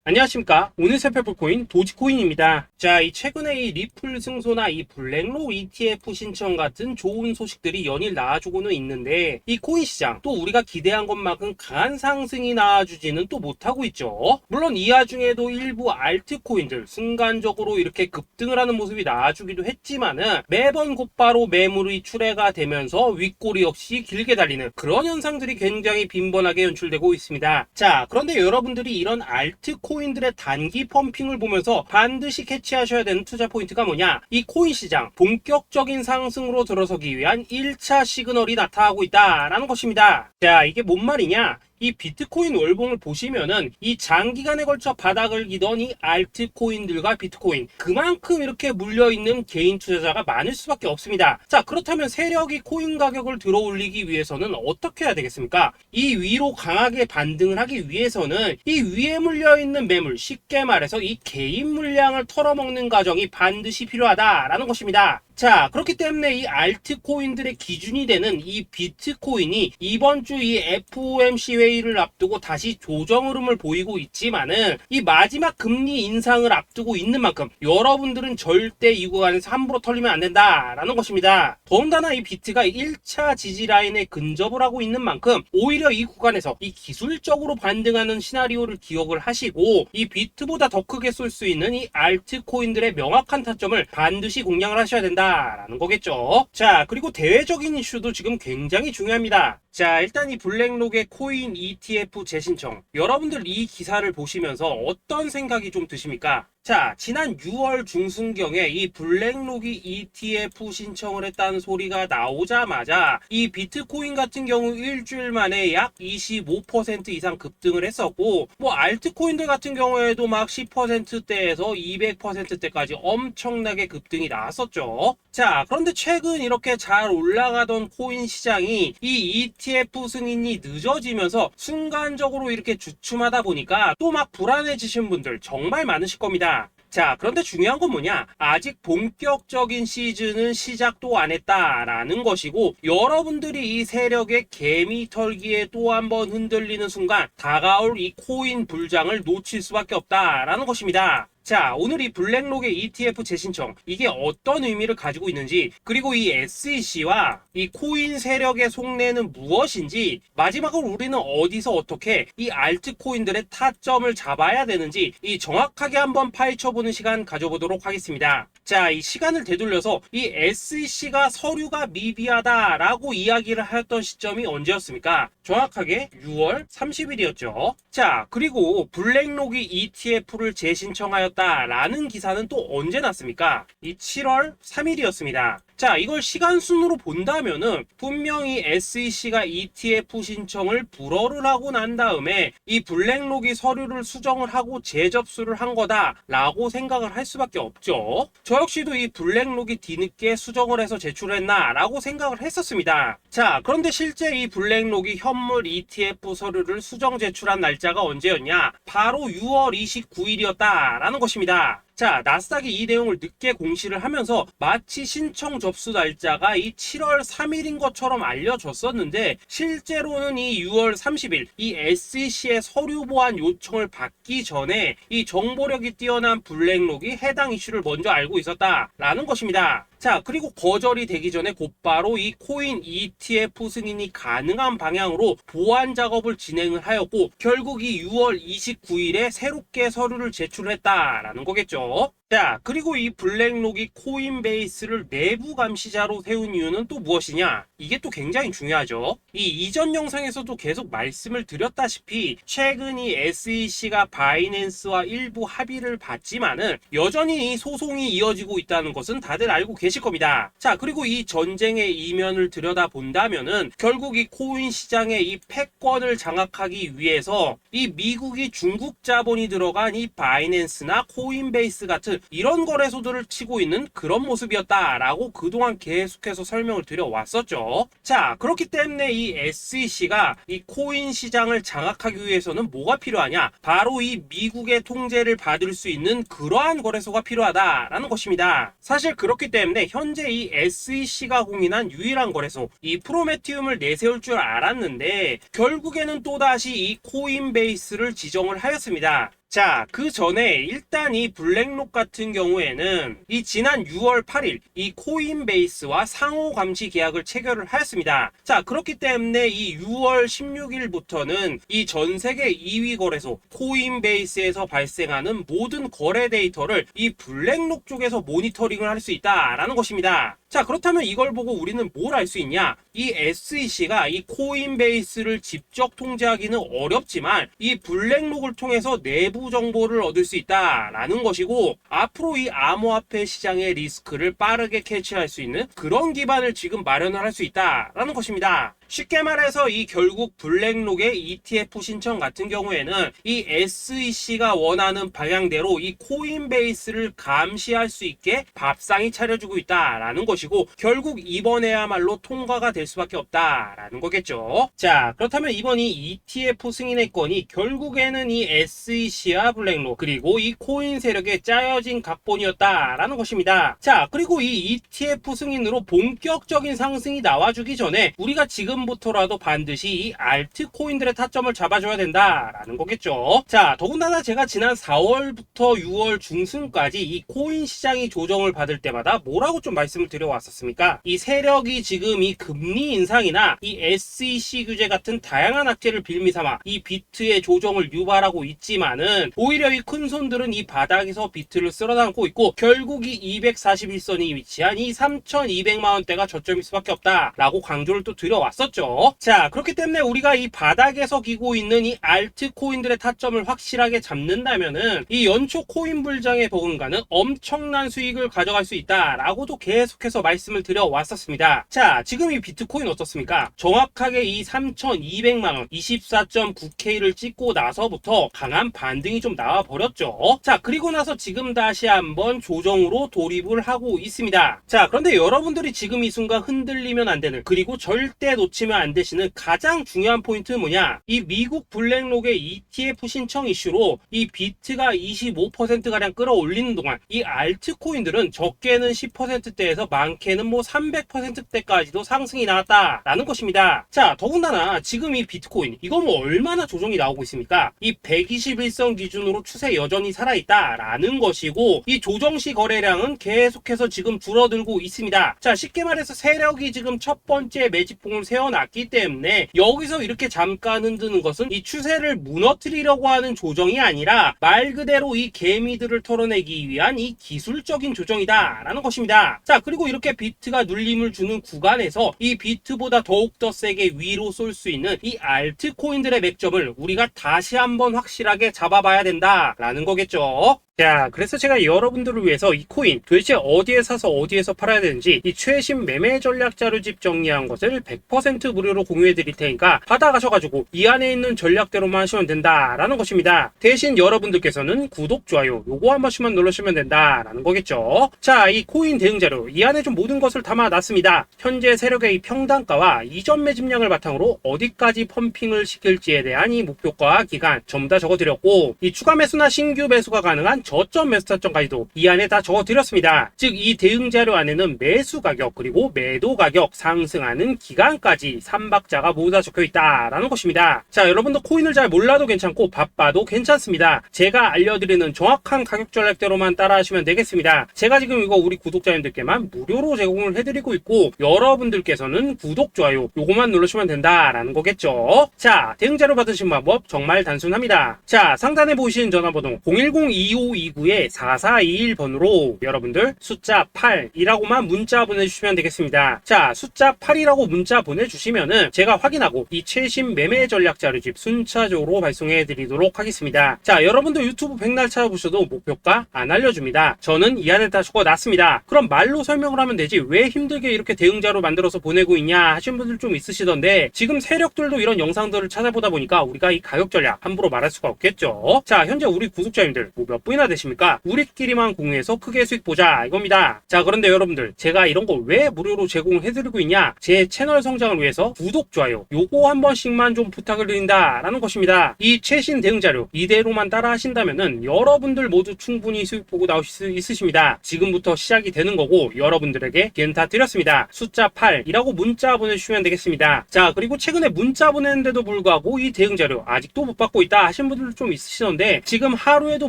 안녕하십니까. 오늘 살펴볼 코인 도지코인입니다. 자, 이 최근에 이 리플 승소나 이 블랙록 ETF 신청 같은 좋은 소식들이 연일 나와주고는 있는데 이 코인 시장 또 우리가 기대한 것만큼 강한 상승이 나와주지는 또 못하고 있죠. 물론 이 와중에도 일부 알트코인들 순간적으로 이렇게 급등을 하는 모습이 나와주기도 했지만은 매번 곧바로 매물이 출회가 되면서 윗꼬리 역시 길게 달리는 그런 현상들이 굉장히 빈번하게 연출되고 있습니다. 자, 그런데 여러분들이 이런 알트코인들의 단기 펌핑을 보면서 반드시 캐치하셔야 되는 투자 포인트가 뭐냐? 이 코인 시장 본격적인 상승으로 들어서기 위한 1차 시그널이 나타나고 있다라는 것입니다. 자, 이게 뭔 말이냐? 이 비트코인 월봉을 보시면은 이 장기간에 걸쳐 바닥을 기던 이 알트코인들과 비트코인 그만큼 이렇게 물려있는 개인 투자자가 많을 수밖에 없습니다. 자, 그렇다면 세력이 코인 가격을 들어 올리기 위해서는 어떻게 해야 되겠습니까? 이 위로 강하게 반등을 하기 위해서는 이 위에 물려있는 매물, 쉽게 말해서 이 개인 물량을 털어먹는 과정이 반드시 필요하다라는 것입니다. 자, 그렇기 때문에 이 알트코인들의 기준이 되는 이 비트코인이 이번 주 이 FOMC 회의를 앞두고 다시 조정 흐름을 보이고 있지만은 이 마지막 금리 인상을 앞두고 있는 만큼 여러분들은 절대 이 구간에서 함부로 털리면 안 된다라는 것입니다. 더군다나 이 비트가 1차 지지 라인에 근접을 하고 있는 만큼 오히려 이 구간에서 이 기술적으로 반등하는 시나리오를 기억을 하시고 이 비트보다 더 크게 쏠 수 있는 이 알트코인들의 명확한 타점을 반드시 공략을 하셔야 된다라는 거겠죠. 자, 그리고 대외적인 이슈도 지금 굉장히 중요합니다. 자, 일단 이 블랙록의 코인 ETF 재신청, 여러분들 이 기사를 보시면서 어떤 생각이 좀 드십니까? 자, 지난 6월 중순경에 이 블랙록이 ETF 신청을 했다는 소리가 나오자마자 이 비트코인 같은 경우 일주일 만에 약 25% 이상 급등을 했었고, 뭐 알트코인들 같은 경우에도 막 10%대에서 200%대까지 엄청나게 급등이 나왔었죠. 자, 그런데 최근 이렇게 잘 올라가던 코인 시장이 이 ETF 승인이 늦어지면서 순간적으로 이렇게 주춤하다 보니까 또 막 불안해지신 분들 정말 많으실 겁니다. 자, 그런데 중요한 건 뭐냐? 아직 본격적인 시즌은 시작도 안 했다라는 것이고, 여러분들이 이 세력의 개미 털기에 또 한 번 흔들리는 순간 다가올 이 코인 불장을 놓칠 수밖에 없다라는 것입니다. 자, 오늘 이 블랙록의 ETF 재신청, 이게 어떤 의미를 가지고 있는지, 그리고 이 SEC와 이 코인 세력의 속내는 무엇인지, 마지막으로 우리는 어디서 어떻게 이 알트코인들의 타점을 잡아야 되는지 이 정확하게 한번 파헤쳐보는 시간 가져보도록 하겠습니다. 자, 이 시간을 되돌려서 이 SEC가 서류가 미비하다라고 이야기를 하였던 시점이 언제였습니까? 정확하게 6월 30일이었죠. 자, 그리고 블랙록이 ETF를 재신청하였다라는 기사는 또 언제 났습니까? 이 7월 3일이었습니다. 자, 이걸 시간순으로 본다면은 분명히 SEC가 ETF 신청을 불허를 하고 난 다음에 이 블랙록이 서류를 수정을 하고 재접수를 한 거다라고 생각을 할 수밖에 없죠. 저 역시도 이 블랙록이 뒤늦게 수정을 해서 제출했나라고 생각을 했었습니다. 자, 그런데 실제 이 블랙록이 현물 ETF 서류를 수정 제출한 날짜가 언제였냐? 바로 6월 29일이었다라는 것입니다. 자, 나스닥이 이 내용을 늦게 공시를 하면서 마치 신청 접수 날짜가 이 7월 3일인 것처럼 알려졌었는데, 실제로는 이 6월 30일 이 SEC의 서류 보완 요청을 받기 전에 이 정보력이 뛰어난 블랙록이 해당 이슈를 먼저 알고 있었다라는 것입니다. 자, 그리고 거절이 되기 전에 곧바로 이 코인 ETF 승인이 가능한 방향으로 보완 작업을 진행을 하였고, 결국 이 6월 29일에 새롭게 서류를 제출했다라는 거겠죠. 자, 그리고 이 블랙록이 코인베이스를 내부 감시자로 세운 이유는 또 무엇이냐? 이게 또 굉장히 중요하죠. 이 이전 영상에서도 계속 말씀을 드렸다시피 최근 이 SEC가 바이낸스와 일부 합의를 봤지만은 여전히 이 소송이 이어지고 있다는 것은 다들 알고 계실 겁니다. 자, 그리고 이 전쟁의 이면을 들여다본다면은 결국 이 코인 시장의 이 패권을 장악하기 위해서 이 미국이 중국 자본이 들어간 이 바이낸스나 코인베이스 같은 이런 거래소들을 치고 있는 그런 모습이었다라고 그동안 계속해서 설명을 드려왔었죠. 자, 그렇기 때문에 이 SEC가 이 코인 시장을 장악하기 위해서는 뭐가 필요하냐? 바로 이 미국의 통제를 받을 수 있는 그러한 거래소가 필요하다라는 것입니다. 사실 그렇기 때문에 현재 이 SEC가 공인한 유일한 거래소, 이 프로메티움을 내세울 줄 알았는데 결국에는 또다시 이 코인베이스를 지정을 하였습니다. 자, 그 전에 일단 이 블랙록 같은 경우에는 이 지난 6월 8일 이 코인베이스와 상호 감시 계약을 체결을 하였습니다. 자, 그렇기 때문에 이 6월 16일부터는 이 전 세계 2위 거래소 코인베이스에서 발생하는 모든 거래 데이터를 이 블랙록 쪽에서 모니터링을 할 수 있다라는 것입니다. 자, 그렇다면 이걸 보고 우리는 뭘 알 수 있냐? 이 SEC가 이 코인베이스를 직접 통제하기는 어렵지만 이 블랙록을 통해서 내부 정보를 얻을 수 있다라는 것이고, 앞으로 이 암호화폐 시장의 리스크를 빠르게 캐치할 수 있는 그런 기반을 지금 마련을 할 수 있다라는 것입니다. 쉽게 말해서 이 결국 블랙록의 ETF 신청 같은 경우에는 이 SEC가 원하는 방향대로 이 코인베이스를 감시할 수 있게 밥상이 차려주고 있다라는 것이고, 결국 이번에야말로 통과가 될 수밖에 없다라는 거겠죠. 자, 그렇다면 이번 이 ETF 승인의 건이 결국에는 이 SEC와 블랙록 그리고 이 코인 세력에 짜여진 각본이었다라는 것입니다. 자, 그리고 이 ETF 승인으로 본격적인 상승이 나와주기 전에 우리가 지금부터라도 반드시 이 알트코인들의 타점을 잡아줘야 된다라는 거겠죠. 자, 더군다나 제가 지난 4월부터 6월 중순까지 이 코인 시장이 조정을 받을 때마다 뭐라고 좀 말씀을 드려왔었습니까? 이 세력이 지금 이 금리 인상이나 이 SEC 규제 같은 다양한 악재를 빌미삼아 이 비트의 조정을 유발하고 있지만은, 오히려 이 큰손들은 이 바닥에서 비트를 쓸어담고 있고 결국 이 241선이 위치한 이 3,200만원대가 저점일 수밖에 없다라고 강조를 또 드려왔었죠. 자, 그렇기 때문에 우리가 이 바닥에서 기고 있는 이 알트코인들의 타점을 확실하게 잡는다면은 이 연초 코인 불장의 버금가는 엄청난 수익을 가져갈 수 있다라고도 계속해서 말씀을 드려왔었습니다. 자, 지금 이 비트코인 어떻습니까? 정확하게 이 3,200만원 24.9K를 찍고 나서부터 강한 반등이 좀 나와버렸죠. 자, 그리고 나서 지금 다시 한번 조정으로 돌입을 하고 있습니다. 자, 그런데 여러분들이 지금 이 순간 흔들리면 안 되는, 그리고 절대 놓치면 안 되시는 가장 중요한 포인트는 뭐냐? 이 미국 블랙록의 ETF 신청 이슈로 이 비트가 25%가량 끌어올리는 동안 이 알트코인들은 적게는 10%대에서 많게는 뭐 300%대까지도 상승이 나왔다라는 것입니다. 자, 더군다나 지금 이 비트코인 이거 뭐 얼마나 조정이 나오고 있습니까? 이 121선 기준으로 추세 여전히 살아있다라는 것이고, 이 조정시 거래량은 계속해서 지금 줄어들고 있습니다. 자, 쉽게 말해서 세력이 지금 첫 번째 매집봉을 세워놨기 때문에 여기서 이렇게 잠깐 흔드는 것은 이 추세를 무너뜨리려고 하는 조정이 아니라 말 그대로 이 개미들을 털어내기 위한 이 기술적인 조정이다 라는 것입니다. 자, 그리고 이렇게 비트가 눌림을 주는 구간에서 이 비트보다 더욱더 세게 위로 쏠 수 있는 이 알트코인들의 맥점을 우리가 다시 한번 확실하게 잡아봐야 된다라는 거겠죠. 자, 그래서 제가 여러분들을 위해서 이 코인 도대체 어디에 사서 어디에서 팔아야 되는지 이 최신 매매 전략 자료집 정리한 것을 100% 무료로 공유해 드릴 테니까 받아가셔가지고 이 안에 있는 전략대로만 하시면 된다라는 것입니다. 대신 여러분들께서는 구독, 좋아요 요거 한 번씩만 눌러주시면 된다라는 거겠죠. 자, 이 코인 대응 자료 이 안에 좀 모든 것을 담아놨습니다. 현재 세력의 이 평단가와 이전 매집량을 바탕으로 어디까지 펌핑을 시킬지에 대한 이 목표가 기간 전부 다 적어드렸고, 이 추가 매수나 신규 매수가 가능한 저점 매수 타점까지도 이 안에 다 적어드렸습니다. 즉, 이 대응 자료 안에는 매수 가격 그리고 매도 가격, 상승하는 기간까지 3박자가 모두 다 적혀있다라는 것입니다. 자, 여러분도 코인을 잘 몰라도 괜찮고 바빠도 괜찮습니다. 제가 알려드리는 정확한 가격 전략대로만 따라하시면 되겠습니다. 제가 지금 이거 우리 구독자님들께만 무료로 제공을 해드리고 있고, 여러분들께서는 구독, 좋아요 요거만 누르시면 된다라는 거겠죠. 자, 대응 자료 받으신 방법 정말 단순합니다. 자, 상단에 보이시는 전화번호 010-2529-4421번으로 여러분들 숫자 8이라고만 문자 보내주시면 되겠습니다. 자, 숫자 8이라고 문자 보내주시면은 제가 확인하고 이 최신 매매 전략 자료집 순차적으로 발송해 드리도록 하겠습니다. 자, 여러분도 유튜브 백날 찾아보셔도 목표가 안 알려줍니다. 저는 이 안에 다 적어놨습니다. 그럼 말로 설명을 하면 되지 왜 힘들게 이렇게 대응 자료 만들어서 보내고 있냐 하시는 분들 좀 있으시던데, 지금 세력들도 이런 영상들을 찾아보다 보니까 우리가 이 가격 전략 함부로 말할 수가 없겠죠. 자, 현재 우리 구독자님들 뭐 몇 분이나 부자 되십니까? 우리끼리만 공유해서 크게 수익 보자 이겁니다. 자, 그런데 여러분들, 제가 이런 거 왜 무료로 제공해드리고 있냐? 제 채널 성장을 위해서 구독, 좋아요 요거 한 번씩만 좀 부탁을 드린다 라는 것입니다. 이 최신 대응 자료 이대로만 따라 하신다면은 여러분들 모두 충분히 수익 보고 나오실 수 있으십니다. 지금부터 시작이 되는 거고 여러분들에게 기회는 다 드렸습니다. 숫자 8이라고 문자 보내주시면 되겠습니다. 자, 그리고 최근에 문자 보냈는데도 불구하고 이 대응 자료 아직도 못 받고 있다 하신 분들 좀 있으시던데, 지금 하루에도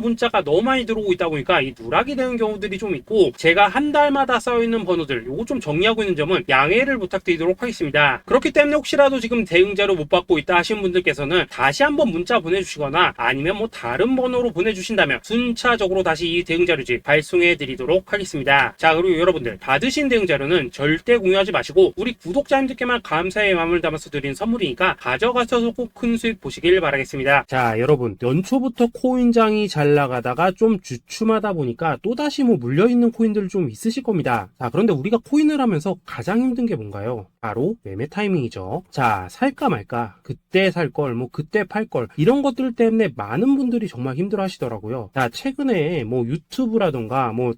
문자가 너무 많이 들어오고 있다 보니까 이 누락이 되는 경우들이 좀 있고, 제가 한 달마다 쌓여있는 번호들 요거 좀 정리하고 있는 점은 양해를 부탁드리도록 하겠습니다. 그렇기 때문에 혹시라도 지금 대응 자료 못 받고 있다 하신 분들께서는 다시 한번 문자 보내주시거나 아니면 뭐 다른 번호로 보내주신다면 순차적으로 다시 이 대응 자료지 발송해 드리도록 하겠습니다. 자, 그리고 여러분들, 받으신 대응 자료는 절대 공유하지 마시고 우리 구독자님들께만 감사의 마음을 담아서 드린 선물이니까 가져가셔서 꼭 큰 수익 보시길 바라겠습니다. 자, 여러분, 연초부터 코인장이 잘 나가다가 좀 주춤하다 보니까 또다시 뭐 물려있는 코인들 좀 있으실 겁니다. 자, 그런데 우리가 코인을 하면서 가장 힘든 게 뭔가요? 바로 매매 타이밍이죠. 자, 살까 말까, 그때 살 걸, 뭐 그때 팔 걸, 이런 것들 때문에 많은 분들이 정말 힘들어 하시더라고요. 자, 최근에 뭐 유튜브라던가 뭐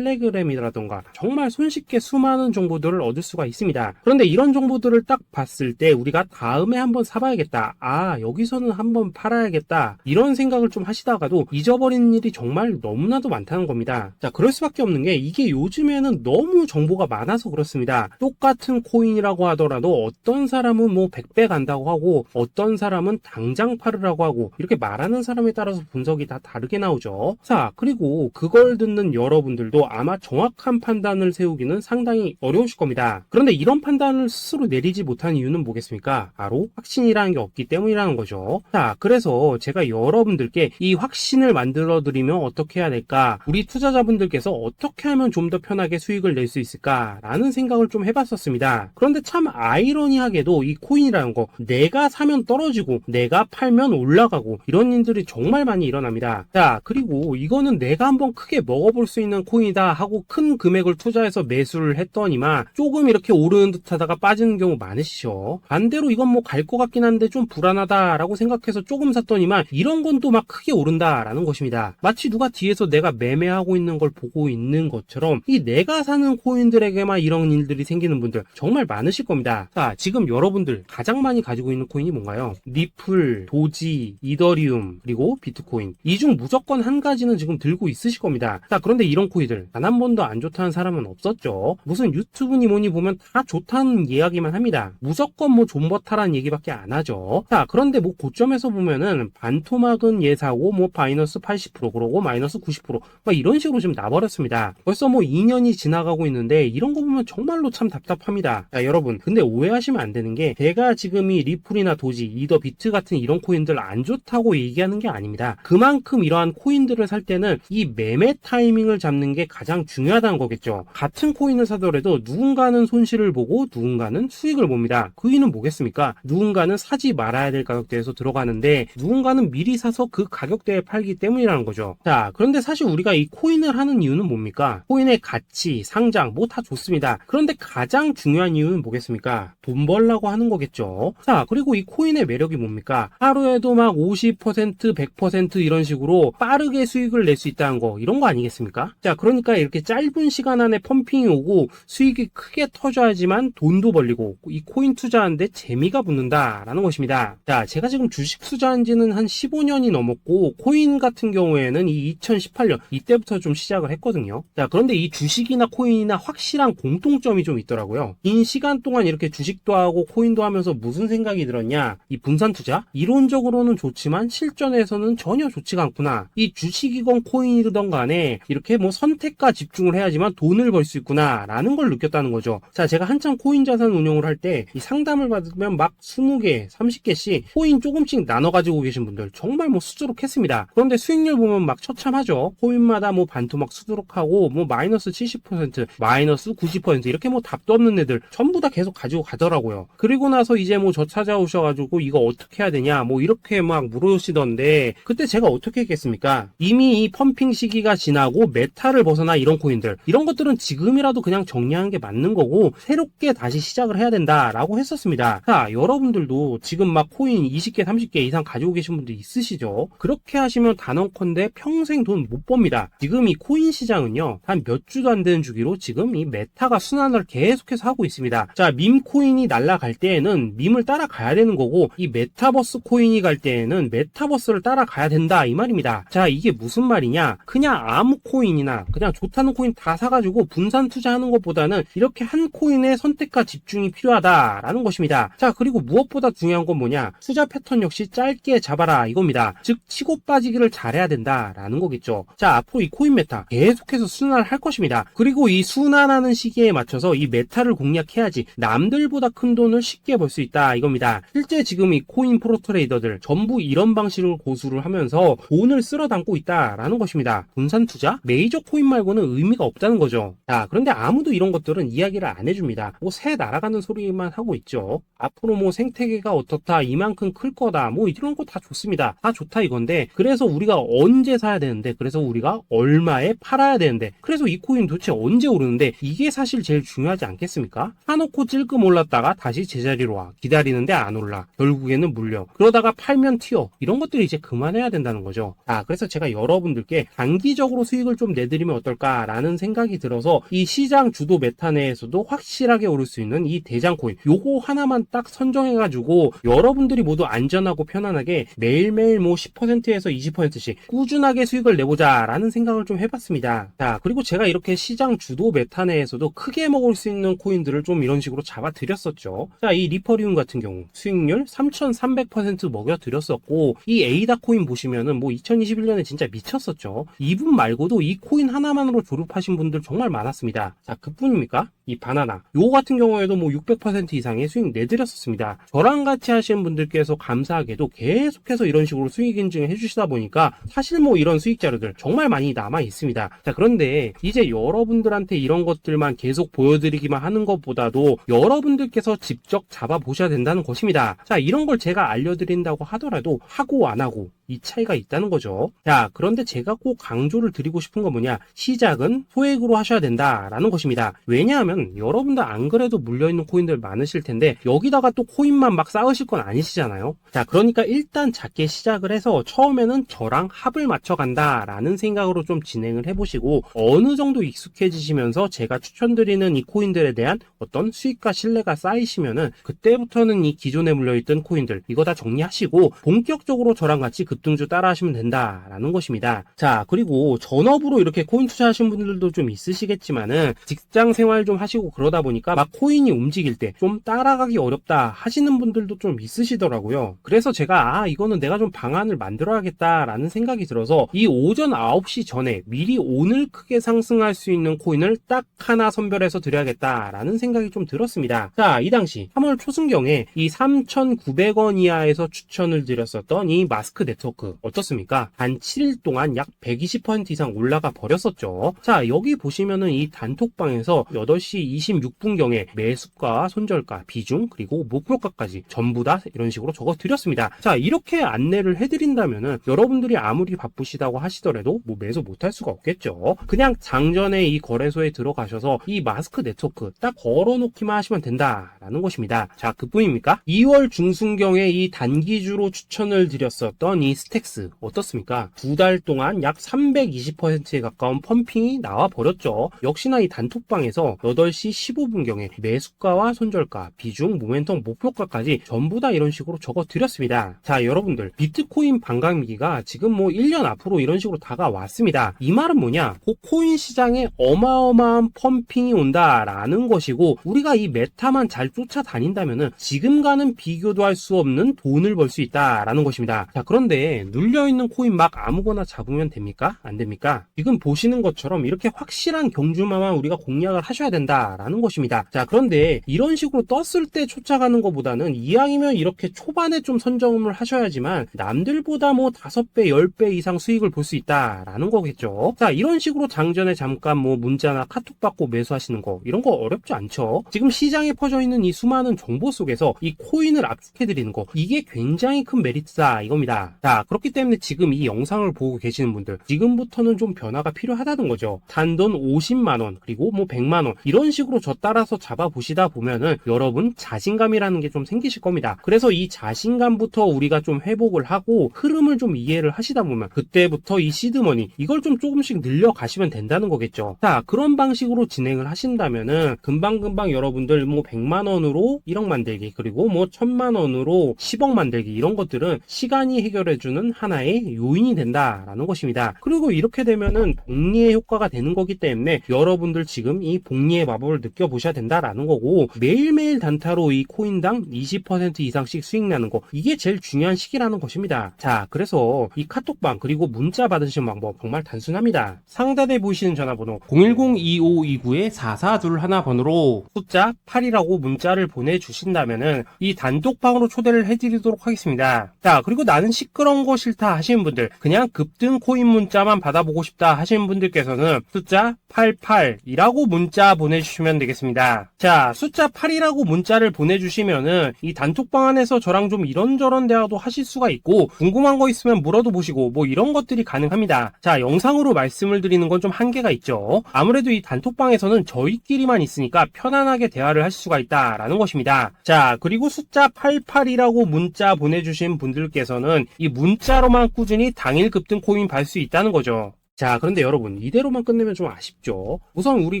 텔레그램이라던가 정말 손쉽게 수많은 정보들을 얻을 수가 있습니다. 그런데 이런 정보들을 딱 봤을 때 우리가 다음에 한번 사봐야겠다, 아 여기서는 한번 팔아야겠다, 이런 생각을 좀 하시다가도 잊어버리는 일이 정말 너무나도 많다는 겁니다. 자, 그럴 수밖에 없는 게 이게 요즘에는 너무 정보가 많아서 그렇습니다. 똑같은 코인이라고 하더라도 어떤 사람은 뭐 100배 간다고 하고 어떤 사람은 당장 팔으라고 하고, 이렇게 말하는 사람에 따라서 분석이 다 다르게 나오죠. 자, 그리고 그걸 듣는 여러분들도 아마 정확한 판단을 세우기는 상당히 어려우실 겁니다. 그런데 이런 판단을 스스로 내리지 못한 이유는 뭐겠습니까? 바로 확신이라는 게 없기 때문이라는 거죠. 자, 그래서 제가 여러분들께 이 확신을 만들어 드리면 어떻게 해야 될까, 우리 투자자분들께서 어떻게 하면 좀 더 편하게 수익을 낼 수 있을까 라는 생각을 좀 해봤었습니다. 그런데 참 아이러니하게도 이 코인이라는 거, 내가 사면 떨어지고 내가 팔면 올라가고 이런 일들이 정말 많이 일어납니다. 자, 그리고 이거는 내가 한번 크게 먹어볼 수 있는 코인이다 하고 큰 금액을 투자해서 매수를 했더니만 조금 이렇게 오르는 듯 하다가 빠지는 경우 많으시죠. 반대로 이건 뭐 갈 것 같긴 한데 좀 불안하다 라고 생각해서 조금 샀더니만 이런 건 또 막 크게 오른다 라는 것입니다. 마치 누가 뒤에서 내가 매매하고 있는 걸 보고 있는 것처럼 이 내가 사는 코인들에게만 이런 일들이 생기는 분들 정말 많으실 겁니다. 자, 지금 여러분들 가장 많이 가지고 있는 코인이 뭔가요? 리플, 도지, 이더리움, 그리고 비트코인. 이 중 무조건 한 가지는 지금 들고 있으실 겁니다. 자, 그런데 이런 코인들 단 한 번도 안 좋다는 사람은 없었죠. 무슨 유튜브니 뭐니 보면 다 좋다는 이야기만 합니다. 무조건 뭐 존버타라는 얘기밖에 안 하죠. 자, 그런데 뭐 고점에서 보면은 반토막은 예사고 뭐 마이너스 80% 그러고 마이너스 90% 막 이런 식으로 지금 나버렸습니다. 벌써 뭐 2년이 지나가고 있는데 이런 거 보면 정말로 참 답답합니다. 자, 여러분, 근데 오해하시면 안 되는 게 제가 지금 이 리플이나 도지, 이더, 비트 같은 이런 코인들 안 좋다고 얘기하는 게 아닙니다. 그만큼 이러한 코인들을 살 때는 이 매매 타이밍을 잡는 게 가장 중요하다는 거겠죠. 같은 코인을 사더라도 누군가는 손실을 보고 누군가는 수익을 봅니다. 그 이유는 뭐겠습니까? 누군가는 사지 말아야 될 가격대에서 들어가는데 누군가는 미리 사서 그 가격대에 팔기 때문이라는 거죠. 자, 그런데 사실 우리가 이 코인을 하는 이유는 뭡니까? 코인의 가치, 상장 뭐 다 좋습니다. 그런데 가장 중요한 이유는 뭐겠습니까? 돈 벌라고 하는 거겠죠. 자, 그리고 이 코인의 매력이 뭡니까? 하루에도 막 50%, 100% 이런 식으로 빠르게 수익을 낼 수 있다는 거, 이런 거 아니겠습니까? 자, 그러니까 이렇게 짧은 시간 안에 펌핑이 오고 수익이 크게 터져야지만 돈도 벌리고 이 코인 투자하는데 재미가 붙는다라는 것입니다. 자, 제가 지금 주식 투자한 지는 한 15년이 넘었고 코인 같은 경우에는 이 2018년 이때부터 좀 시작을 했거든요. 자, 그런데 이 주식이나 코인이나 확실한 공통점이 좀 있더라고요. 긴 시간 동안 이렇게 주식도 하고 코인도 하면서 무슨 생각이 들었냐, 이 분산 투자 이론적으로는 좋지만 실전에서는 전혀 좋지가 않구나. 이 주식이건 코인이든 간에 이렇게 뭐 선택과 집중을 해야지만 돈을 벌 수 있구나 라는 걸 느꼈다는 거죠. 자, 제가 한참 코인 자산 운용을 할 때 이 상담을 받으면 막 20개, 30개씩 코인 조금씩 나눠 가지고 계신 분들 정말 뭐 수두룩했습니다. 그런데 수익률 보면 막 처참하죠. 코인마다 뭐 반토막 수두룩하고 뭐 마이너스 70%, 마이너스 90% 이렇게 뭐 답도 없는 애들 전부 다 계속 가지고 가더라고요. 그리고 나서 이제 뭐 저 찾아오셔가지고 이거 어떻게 해야 되냐 뭐 이렇게 막 물으시던데, 그때 제가 어떻게 했겠습니까? 이미 이 펌핑 시기가 지나고 메타를 벗어나 이런 코인들, 이런 것들은 지금이라도 그냥 정리하는 게 맞는 거고 새롭게 다시 시작을 해야 된다라고 했었습니다. 자, 여러분들도 지금 막 코인 20개 30개 이상 가지고 계신 분들 있으시죠? 그렇게 하시면 단언컨대 평생 돈 못 법니다. 지금 이 코인 시장은요, 한 몇 주도 안 되는 주기로 지금 이 메타가 순환을 계속해서 하고 있습니다. 자, 밈 코인이 날아갈 때에는 밈을 따라가야 되는 거고, 이 메타버스 코인이 갈 때에는 메타버스를 따라가야 된다 이 말입니다. 자, 이게 무슨 말이냐? 그냥 아무 코인이나 그냥 좋다는 코인 다 사가지고 분산 투자하는 것보다는 이렇게 한 코인에 선택과 집중이 필요하다라는 것입니다. 자, 그리고 무엇보다 중요한 건 뭐냐? 투자 패턴 역시 짧게 잡아라 이겁니다. 즉 치고 빠지기를 잘해야 된다라는 거겠죠. 자, 앞으로 이 코인 메타 계속해서 순환을 할 것입니다. 그리고 이 순환하는 시기에 맞춰서 이 메타를 공략해야지 남들보다 큰 돈을 쉽게 벌 수 있다 이겁니다. 실제 지금 이 코인 프로 트레이더들 전부 이런 방식을 고수를 하면서 돈을 쓸어 담고 있다라는 것입니다. 분산 투자? 메이저 코인 말고는 의미가 없다는 거죠. 자, 그런데 아무도 이런 것들은 이야기를 안 해줍니다. 뭐 새 날아가는 소리만 하고 있죠. 앞으로 뭐 생태계가 어떻다, 이만큼 클 거다, 뭐 이런 거 다 좋습니다. 다 좋다 이건데, 그래서 우리가 언제 사야 되는데, 그래서 우리가 얼마에 팔아야 되는데, 그래서 이 코인 도대체 언제 오르는데, 이게 사실 제일 중요하지 않겠습니까? 사놓고 찔끔 올랐다가 다시 제자리로 와, 기다리는데 안 올라, 결국에는 물려, 그러다가 팔면 튀어, 이런 것들이 이제 그만해야 된다는 거죠. 그래서 제가 여러분들께 단기적으로 수익을 좀 내드리면 어떨까라는 생각이 들어서 이 시장 주도 메타 내에서도 확실하게 오를 수 있는 이 대장 코인, 요거 하나만 딱 선정해가지고 여러분들이 모두 안전하고 편안하게 매일매일 뭐 10%에서 20%씩 꾸준하게 수익을 내보자 라는 생각을 좀 해봤습니다. 자, 그리고 제가 이렇게 시장 주도 메타 내에서도 크게 먹을 수 있는 코인들을 좀 이런 식으로 잡아드렸었죠. 자, 이 리퍼리움 같은 경우 수익률 3300% 먹여드렸었고, 이 에이다 코인 보시면은 뭐 2021년에 진짜 미쳤었죠. 이분 말고도 이 코인 하나만으로 졸업하신 분들 정말 많았습니다. 자, 그뿐입니까? 이 바나나, 요거 같은 경우에도 뭐 600% 이상의 수익 내드렸었습니다. 저랑 같이 하시는 분들께서 감사하게도 계속해서 이런 식으로 수익 인증을 해주시다 보니까 사실 뭐 이런 수익 자료들 정말 많이 남아 있습니다. 자, 그런데 이제 여러분들한테 이런 것들만 계속 보여드리기만 하는 것보다도 여러분들께서 직접 잡아보셔야 된다는 것입니다. 자, 이런 걸 제가 알려드린다고 하더라도 하고 안 하고 이 차이가 있다는 거죠. 자, 그런데 제가 꼭 강조를 드리고 싶은 건 뭐냐? 시작은 소액으로 하셔야 된다라는 것입니다. 왜냐하면 여러분들 안 그래도 물려있는 코인들 많으실 텐데 여기다가 또 코인만 막 쌓으실 건 아니시잖아요. 자, 그러니까 일단 작게 시작을 해서 처음에는 저랑 합을 맞춰간다라는 생각으로 좀 진행을 해보시고, 어느 정도 익숙해지시면서 제가 추천드리는 이 코인들에 대한 어떤 수익과 신뢰가 쌓이시면은 그때부터는 이 기존에 물려있던 코인들 이거 다 정리하시고 본격적으로 저랑 같이 급등주 따라 하시면 된다라는 것입니다. 자, 그리고 전업으로 이렇게 코인 투자하시는 분들도 좀 있으시겠지만은 직장 생활 좀 하시고 그러다 보니까 막 코인이 움직일 때 좀 따라가기 어렵다 하시는 분들도 좀 있으시더라고요. 그래서 제가 이거는 내가 좀 방안을 만들어야겠다라는 생각이 들어서 이 오전 9시 전에 미리 오늘 크게 상승할 수 있는 코인을 딱 하나 선별해서 드려야겠다라는 생각이 좀 들었습니다. 자, 이 당시 3월 초순경에 이 3,900원 이하에서 추천을 드렸었던 이 마스크 네트워크 어떻습니까? 단 7일 동안 약 120% 이상 올라가 버렸었죠. 자, 여기 보시면은 이 단톡방에서 8시 26분경에 매수가, 손절가, 비중, 그리고 목표가까지 전부 다 이런 식으로 적어 드렸습니다. 자, 이렇게 안내를 해드린다면은 여러분들이 아무리 바쁘시다고 하시더라도 뭐 매수 못할 수가 없겠죠. 그냥 장전에 이 거래소에 들어가셔서 이 마스크 네트워크 딱 걸어놓기만 하시면 된다라는 것입니다. 자, 그뿐입니까? 2월 중순경에 이 단기주로 추천을 드렸었던 이 스택스 어떻습니까? 2달 동안 약 320%에 가까운 펌핑이 나와 버렸죠. 역시나 이 단톡방에서 8시 15분경에 매수가와 손절가, 비중, 모멘텀, 목표가까지 전부 다 이런 식으로 적어 드렸습니다. 자, 여러분들 비트코인 반감기가 지금 뭐 1년 앞으로 이런 식으로 다가왔습니다. 이 말은 뭐냐? 그 코인 시장에 어마어마한 펌핑이 온다라는 것이고, 우리가 이 메타만 잘 쫓아다닌다면은 지금과는 비교도 할 수 없는 돈을 벌 수 있다라는 것입니다. 자, 그런데 눌려있는 코인 막 아무거나 잡으면 됩니까? 안 됩니까? 지금 보시는 것처럼 이렇게 확실한 경주마만 우리가 공략을 하셔야 된다 있다라는 것입니다. 자, 그런데 이런 식으로 떴을 때 쫓아가는 것보다는 이왕이면 이렇게 초반에 좀 선점을 하셔야지만 남들보다 뭐 5배, 10배 이상 수익을 볼 수 있다라는 거겠죠. 자, 이런 식으로 장전에 잠깐 뭐 문자나 카톡 받고 매수하시는 거, 이런 거 어렵지 않죠. 지금 시장에 퍼져 있는 이 수많은 정보 속에서 이 코인을 압축해드리는 거, 이게 굉장히 큰 메리트다 이겁니다. 자, 그렇기 때문에 지금 이 영상을 보고 계시는 분들, 지금부터는 좀 변화가 필요하다는 거죠. 단돈 50만원, 그리고 뭐 100만원, 이런 식으로 저 따라서 잡아보시다 보면은 여러분 자신감이라는 게 좀 생기실 겁니다. 그래서 이 자신감부터 우리가 좀 회복을 하고 흐름을 좀 이해를 하시다 보면 그때부터 이 시드머니, 이걸 좀 조금씩 늘려가시면 된다는 거겠죠. 자, 그런 방식으로 진행을 하신다면은 금방금방 여러분들 뭐 100만원으로 1억 만들기, 그리고 뭐 1000만원으로 10억 만들기, 이런 것들은 시간이 해결해주는 하나의 요인이 된다라는 것입니다. 그리고 이렇게 되면은 복리의 효과가 되는 거기 때문에 여러분들 지금 이 복리의 마법을 느껴보셔야 된다라는 거고, 매일매일 단타로 이 코인당 20% 이상씩 수익 나는 거, 이게 제일 중요한 시기라는 것입니다. 자, 그래서 이 카톡방 그리고 문자 받으시는 방법 정말 단순합니다. 상단에 보이시는 전화번호 010-2529-4421 번호로 숫자 8이라고 문자를 보내주신다면은 이 단톡방으로 초대를 해드리도록 하겠습니다. 자, 그리고 나는 시끄러운 거 싫다 하시는 분들, 그냥 급등 코인 문자만 받아보고 싶다 하시는 분들께서는 숫자 88이라고 문자 보내주시면 되겠습니다. 자, 숫자 8이라고 문자를 보내주시면은 이 단톡방 안에서 저랑 좀 이런저런 대화도 하실 수가 있고, 궁금한 거 있으면 물어도 보시고 뭐 이런 것들이 가능합니다. 자, 영상으로 말씀을 드리는 건 좀 한계가 있죠. 아무래도 이 단톡방에서는 저희끼리만 있으니까 편안하게 대화를 하실 수가 있다라는 것입니다. 자, 그리고 숫자 88이라고 문자 보내주신 분들께서는 이 문자로만 꾸준히 당일 급등 코인 받을 수 있다는 거죠. 자, 그런데 여러분, 이대로만 끝내면 좀 아쉽죠. 우선 우리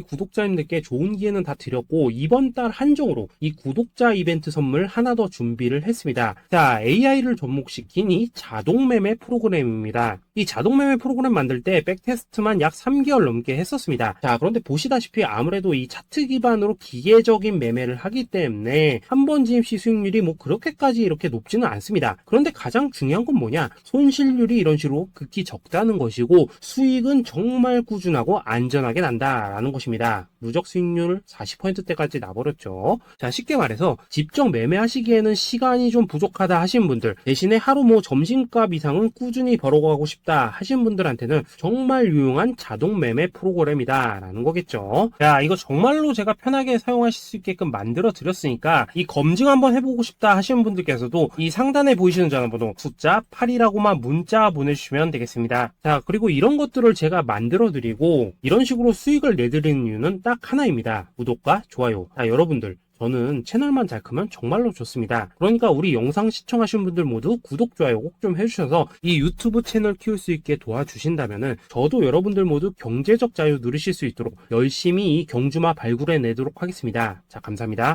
구독자님들께 좋은 기회는 다 드렸고, 이번 달 한정으로 이 구독자 이벤트 선물 하나 더 준비를 했습니다. 자, AI를 접목시킨 이 자동매매 프로그램입니다. 이 자동매매 프로그램 만들 때 백테스트만 약 3개월 넘게 했었습니다. 자, 그런데 보시다시피 아무래도 이 차트 기반으로 기계적인 매매를 하기 때문에 한 번 진입 시 수익률이 뭐 그렇게까지 이렇게 높지는 않습니다. 그런데 가장 중요한 건 뭐냐? 손실률이 이런 식으로 극히 적다는 것이고, 수익은 정말 꾸준하고 안전하게 난다라는 것입니다. 누적 수익률 40%대까지 나버렸죠. 자, 쉽게 말해서 직접 매매하시기에는 시간이 좀 부족하다 하신 분들, 대신에 하루 뭐 점심값 이상은 꾸준히 벌어가고 싶다 하신 분들한테는 정말 유용한 자동 매매 프로그램이다 라는 거겠죠. 자, 이거 정말로 제가 편하게 사용하실 수 있게끔 만들어 드렸으니까 이 검증 한번 해보고 싶다 하시는 분들께서도 이 상단에 보이시는 전화번호 숫자 8이라고만 문자 보내주시면 되겠습니다. 자, 그리고 이런 것들을 제가 만들어 드리고 이런 식으로 수익을 내드리는 이유는 딱 하나입니다. 구독과 좋아요. 자, 여러분들, 저는 채널만 잘 크면 정말로 좋습니다. 그러니까 우리 영상 시청하신 분들 모두 구독, 좋아요 꼭 좀 해주셔서 이 유튜브 채널 키울 수 있게 도와주신다면은 저도 여러분들 모두 경제적 자유 누리실 수 있도록 열심히 이 경주마 발굴해 내도록 하겠습니다. 자, 감사합니다.